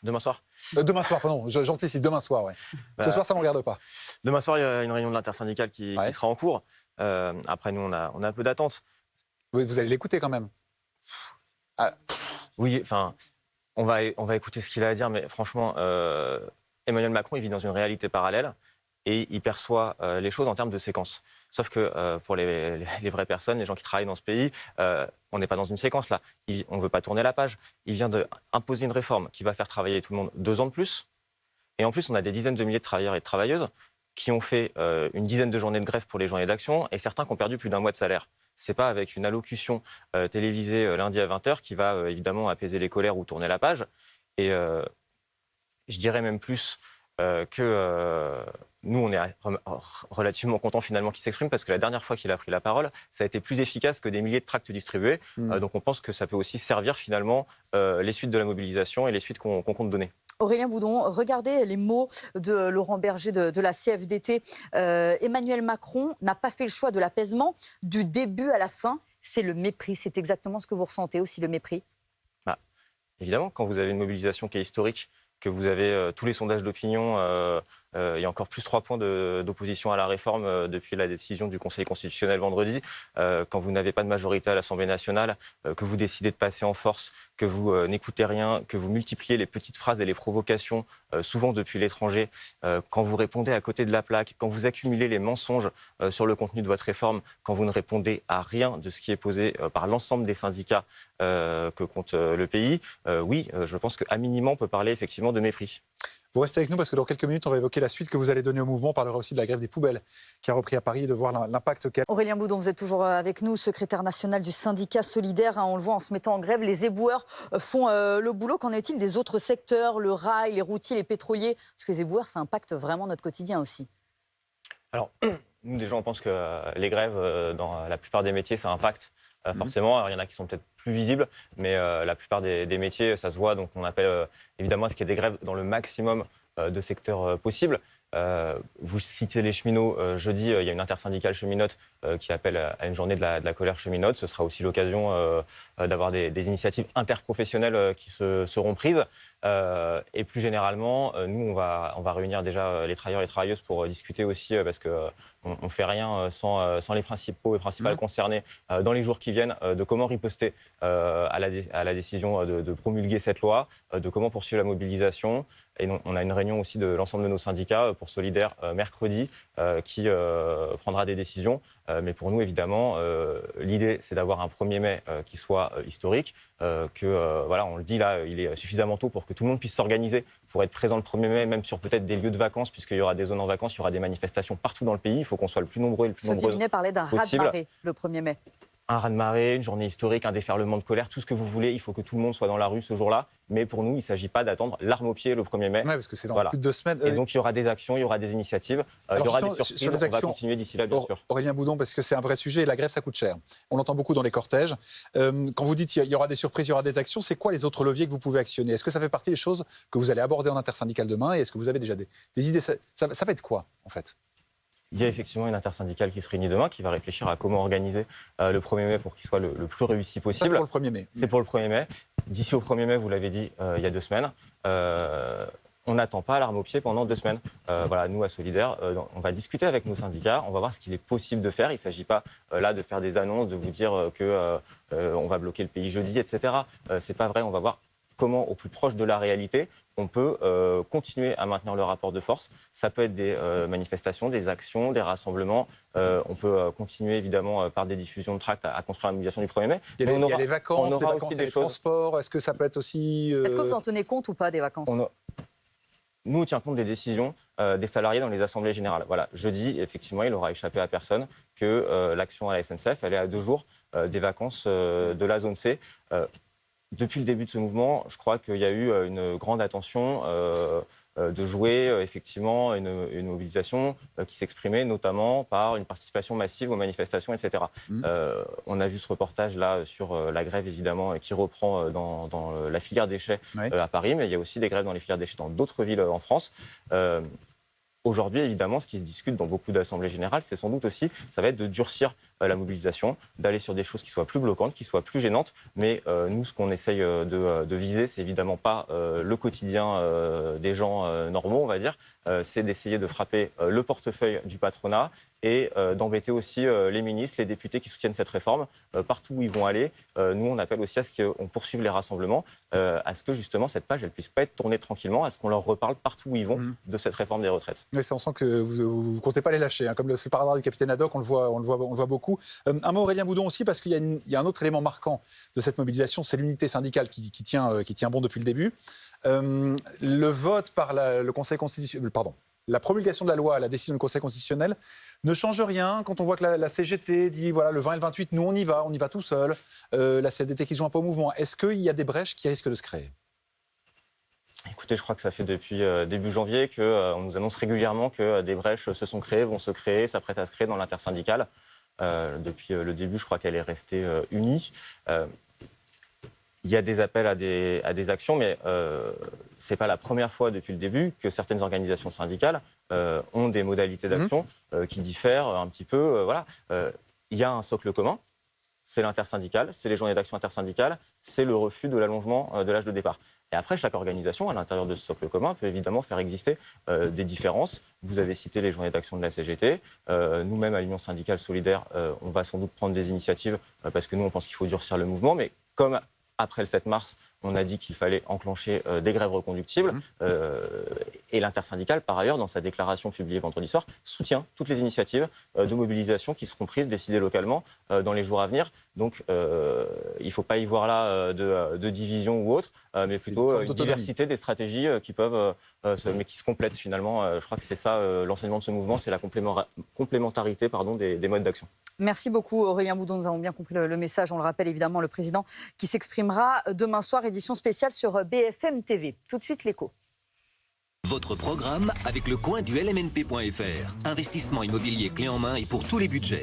Demain soir? Demain soir, pardon, j'anticipe, demain soir, ouais. Ce Bah, soir, ça ne me regarde pas. Demain soir, il y a une réunion de l'intersyndicale qui Ouais. sera en cours. Après, nous, on a un peu d'attente. Oui, vous allez l'écouter quand même. Ah, Oui, enfin, on va écouter ce qu'il a à dire, mais franchement, Emmanuel Macron, il vit dans une réalité parallèle et il perçoit les choses en termes de séquence. Sauf que pour les vraies personnes, les gens qui travaillent dans ce pays, on n'est pas dans une séquence là. On ne veut pas tourner la page. Il vient d'imposer une réforme qui va faire travailler tout le monde 2 ans de plus. Et en plus, on a des dizaines de milliers de travailleurs et de travailleuses qui ont fait une dizaine de journées de grève pour les journées d'action et certains qui ont perdu plus d'un mois de salaire. C'est pas avec une allocution télévisée lundi à 20h qui va évidemment apaiser les colères ou tourner la page. Et je dirais même plus que nous, on est relativement contents finalement qu'il s'exprime parce que la dernière fois qu'il a pris la parole, ça a été plus efficace que des milliers de tracts distribués. Donc on pense que ça peut aussi servir finalement les suites de la mobilisation et les suites qu'on compte donner. Aurélien Boudon, regardez les mots de Laurent Berger de la CFDT. Emmanuel Macron n'a pas fait le choix de l'apaisement du début à la fin. C'est le mépris. C'est exactement ce que vous ressentez aussi, le mépris. Bah, évidemment, quand vous avez une mobilisation qui est historique, que vous avez tous les sondages d'opinion, il y a encore plus 3 points d'opposition à la réforme depuis la décision du Conseil constitutionnel vendredi. Quand vous n'avez pas de majorité à l'Assemblée nationale, que vous décidez de passer en force, que vous n'écoutez rien, que vous multipliez les petites phrases et les provocations, souvent depuis l'étranger, quand vous répondez à côté de la plaque, quand vous accumulez les mensonges sur le contenu de votre réforme, quand vous ne répondez à rien de ce qui est posé par l'ensemble des syndicats que compte le pays, oui, je pense qu'à minima, on peut parler effectivement de mépris. vous restez avec nous parce que dans quelques minutes, on va évoquer la suite que vous allez donner au mouvement. On parlera aussi de la grève des poubelles qui a repris à Paris et de voir l'impact qu'elle a. Aurélien Boudon, vous êtes toujours avec nous, secrétaire national du syndicat solidaire. On le voit en se mettant en grève. Les éboueurs font le boulot. Qu'en est-il des autres secteurs, le rail, les routiers, les pétroliers? Parce que les éboueurs, ça impacte vraiment notre quotidien aussi. Alors, nous déjà, on pense que les grèves, dans la plupart des métiers, ça impacte forcément. Alors, il y en a qui sont peut-être plus visibles, mais la plupart des métiers, ça se voit. Donc, on appelle évidemment à ce qu'il y ait des grèves dans le maximum de secteurs possibles. Vous citez les cheminots. Jeudi, il y a une intersyndicale cheminote qui appelle à une journée de la colère cheminote. Ce sera aussi l'occasion d'avoir des initiatives interprofessionnelles qui seront prises. Et plus généralement, nous, on va réunir déjà les travailleurs et travailleuses pour discuter aussi, parce qu'on ne fait rien sans les principaux et principales concernés dans les jours qui viennent, de comment riposter à la décision de promulguer cette loi, de comment poursuivre la mobilisation. Et on a une réunion aussi de l'ensemble de nos syndicats pour Solidaire mercredi qui prendra des décisions. Mais pour nous, évidemment, l'idée, c'est d'avoir un 1er mai qui soit historique, voilà, on le dit là, il est suffisamment tôt pour que tout le monde puisse s'organiser pour être présent le 1er mai, même sur peut-être des lieux de vacances, puisqu'il y aura des zones en vacances, il y aura des manifestations partout dans le pays. Il faut qu'on soit le plus nombreux et le plus nombreux possible. Ce parlait d'un raz-de-marée le 1er mai. Un raz-de-marée, une journée historique, un déferlement de colère, tout ce que vous voulez. Il faut que tout le monde soit dans la rue ce jour-là. Mais pour nous, il ne s'agit pas d'attendre l'arme au pied le 1er mai. Oui, parce que c'est dans plus de 2 semaines. Et donc, il y aura des actions, il y aura des initiatives, il y aura des surprises. On va continuer d'ici là, bien sûr. Aurélien Boudon, parce que c'est un vrai sujet. La grève, ça coûte cher. On l'entend beaucoup dans les cortèges. Quand vous dites qu'il y aura des surprises, il y aura des actions, c'est quoi les autres leviers que vous pouvez actionner? Est-ce que ça fait partie des choses que vous allez aborder en intersyndicale demain? Et est-ce que vous avez déjà des idées? Ça va être quoi, en fait? Il y a effectivement une intersyndicale qui se réunit demain, qui va réfléchir à comment organiser le 1er mai pour qu'il soit le plus réussi possible. C'est pour le 1er mai. C'est pour le 1er mai. D'ici au 1er mai, vous l'avez dit, il y a 2 semaines. On n'attend pas l'arme au pied pendant 2 semaines. Voilà, nous, à Solidaire, on va discuter avec nos syndicats, on va voir ce qu'il est possible de faire. Il ne s'agit pas là de faire des annonces, de vous dire qu'on va bloquer le pays jeudi, etc. C'est pas vrai, on va voir comment, au plus proche de la réalité, on peut continuer à maintenir le rapport de force. Ça peut être des manifestations, des actions, des rassemblements. On peut continuer évidemment par des diffusions de tracts à construire la mobilisation du 1er mai. Il y a les vacances, aussi des transports. Est-ce que ça peut être aussi... Est-ce que vous en tenez compte ou pas des vacances? Nous, on tient compte des décisions des salariés dans les assemblées générales. Voilà, jeudi, effectivement, il aura échappé à personne que l'action à la SNCF, elle est à 2 jours des vacances de la zone C. Depuis le début de ce mouvement, je crois qu'il y a eu une grande attention de jouer effectivement une mobilisation qui s'exprimait notamment par une participation massive aux manifestations, etc. On a vu ce reportage là sur la grève évidemment qui reprend dans la filière déchets à Paris, mais il y a aussi des grèves dans les filières déchets dans d'autres villes en France. Aujourd'hui, évidemment, ce qui se discute dans beaucoup d'assemblées générales, c'est sans doute aussi, ça va être de durcir la mobilisation, d'aller sur des choses qui soient plus bloquantes, qui soient plus gênantes. Mais nous, ce qu'on essaye de viser, c'est évidemment pas le quotidien des gens normaux, on va dire. C'est d'essayer de frapper le portefeuille du patronat et d'embêter aussi les ministres, les députés qui soutiennent cette réforme partout où ils vont aller. Nous, on appelle aussi à ce qu'on poursuive les rassemblements, à ce que justement cette page, elle puisse pas être tournée tranquillement, à ce qu'on leur reparle partout où ils vont de cette réforme des retraites. Oui, on sent que vous ne comptez pas les lâcher, hein, comme le sparadrap du capitaine Haddock, on le voit beaucoup. Un mot Aurélien Boudon aussi, parce qu'il y a un autre élément marquant de cette mobilisation, c'est l'unité syndicale qui tient bon depuis le début. Le vote par le Conseil constitutionnel, la promulgation de la loi, la décision du Conseil constitutionnel, ne change rien quand on voit que la CGT dit voilà, le 20 et le 28, nous on y va tout seul. La CFDT qui ne joint pas au mouvement. Est-ce qu'il y a des brèches qui risquent de se créer ? Écoutez, je crois que ça fait depuis début janvier qu'on nous annonce régulièrement que des brèches se sont créées, vont se créer, s'apprêtent à se créer dans l'intersyndicale. Depuis le début, je crois qu'elle est restée unie. Il y a des appels à des actions, mais ce n'est pas la première fois depuis le début que certaines organisations syndicales ont des modalités d'action qui diffèrent un petit peu. Il y a un socle commun. C'est l'intersyndicale, c'est les journées d'action intersyndicales, c'est le refus de l'allongement de l'âge de départ. Et après, chaque organisation, à l'intérieur de ce socle commun, peut évidemment faire exister des différences. Vous avez cité les journées d'action de la CGT. Nous-mêmes, à l'Union syndicale solidaire, on va sans doute prendre des initiatives parce que nous, on pense qu'il faut durcir le mouvement. Mais comme après le 7 mars, on a dit qu'il fallait enclencher des grèves reconductibles. Et l'intersyndicale, par ailleurs, dans sa déclaration publiée vendredi soir, soutient toutes les initiatives de mobilisation qui seront prises, décidées localement dans les jours à venir. Donc, il ne faut pas y voir là de division ou autre, mais plutôt une diversité des stratégies qui peuvent, mais qui se complètent finalement. Je crois que c'est ça l'enseignement de ce mouvement, c'est la complémentarité des modes d'action. Merci beaucoup Aurélien Boudon, nous avons bien compris le message. On le rappelle évidemment, le président qui s'exprimera demain soir, édition spéciale sur BFM TV. Tout de suite l'écho. Votre programme avec le coin du LMNP.fr. Investissement immobilier clé en main et pour tous les budgets.